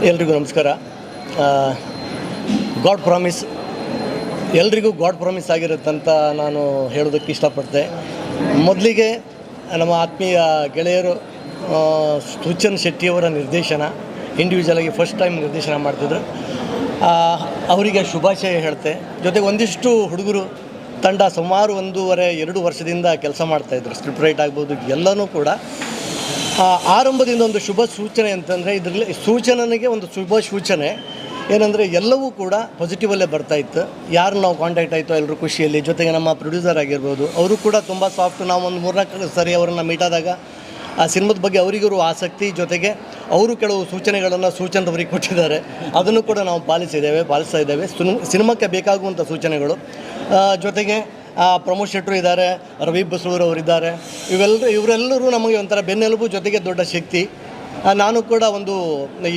ಎಲ್ರಿಗೂ ನಮಸ್ಕಾರ. God promise ಎಲ್ರಿಗೂ ಗಾಡ್ ಪ್ರಾಮಿಸ್ ಆಗಿರುತ್ತಂತ ನಾನು ಹೇಳೋದಕ್ಕೆ ಇಷ್ಟಪಡ್ತೆ. ಮೊದಲಿಗೆ ನಮ್ಮ ಆತ್ಮೀಯ ಗೆಳೆಯರು ಸುಚನ್ ಶೆಟ್ಟಿಯವರ ನಿರ್ದೇಶನ, ಇಂಡಿವಿಜುವಲಾಗಿ ಫಸ್ಟ್ ಟೈಮ್ ನಿರ್ದೇಶನ ಮಾಡ್ತಿದ್ರು. ಅವರಿಗೆ ಶುಭಾಶಯ ಹೇಳ್ತೆ. ಜೊತೆಗೆ ಒಂದಿಷ್ಟು ಹುಡುಗರು ತಂಡ ಸುಮಾರು 1.5-2 ವರ್ಷದಿಂದ ಕೆಲಸ ಮಾಡ್ತಾಯಿದ್ರು. ಸ್ಕ್ರಿಪ್ಟ್ ರೈಟ್ ಆಗ್ಬೋದು, ಎಲ್ಲನೂ ಕೂಡ ಆರಂಭದಿಂದ ಒಂದು ಶುಭ ಸೂಚನೆ ಅಂತಂದರೆ ಇದರಲ್ಲಿ ಸೂಚನೆಗೆ ಒಂದು ಶುಭ ಸೂಚನೆ ಏನಂದರೆ ಎಲ್ಲವೂ ಕೂಡ ಪಾಸಿಟಿವಲ್ಲೇ ಬರ್ತಾಯಿತ್ತು. ಯಾರು ನಾವು ಕಾಂಟ್ಯಾಕ್ಟ್ ಆಯಿತು ಎಲ್ಲರೂ ಖುಷಿಯಲ್ಲಿ. ಜೊತೆಗೆ ನಮ್ಮ ಪ್ರೊಡ್ಯೂಸರ್ ಆಗಿರ್ಬೋದು, ಅವರು ಕೂಡ ತುಂಬ ಸಾಫ್ಟ್. ನಾವು ಒಂದು 3-4 ಸರಿ ಅವರನ್ನು ಮೀಟ್ ಆದಾಗ ಆ ಸಿನಿಮಾದ ಬಗ್ಗೆ ಅವರಿಗೂ ಆಸಕ್ತಿ, ಜೊತೆಗೆ ಅವರು ಕೆಲವು ಸೂಚನೆಯವರಿಗೆ ಕೊಟ್ಟಿದ್ದಾರೆ. ಅದನ್ನು ಕೂಡ ನಾವು ಪಾಲಿಸ್ತಾ ಇದ್ದೇವೆ. ಸಿನಿಮಾಕ್ಕೆ ಬೇಕಾಗುವಂಥ ಸೂಚನೆಗಳು. ಜೊತೆಗೆ ಪ್ರಮೋದ್ ಶೆಟ್ಟರು ಇದ್ದಾರೆ, ರವಿ ಬಸ್ರೂರ್ ಅವರಿದ್ದಾರೆ. ಇವರೆಲ್ಲರೂ ನಮಗೆ ಒಂಥರ ಬೆನ್ನೆಲುಬು, ಜೊತೆಗೆ ದೊಡ್ಡ ಶಕ್ತಿ. ನಾನು ಕೂಡ ಈ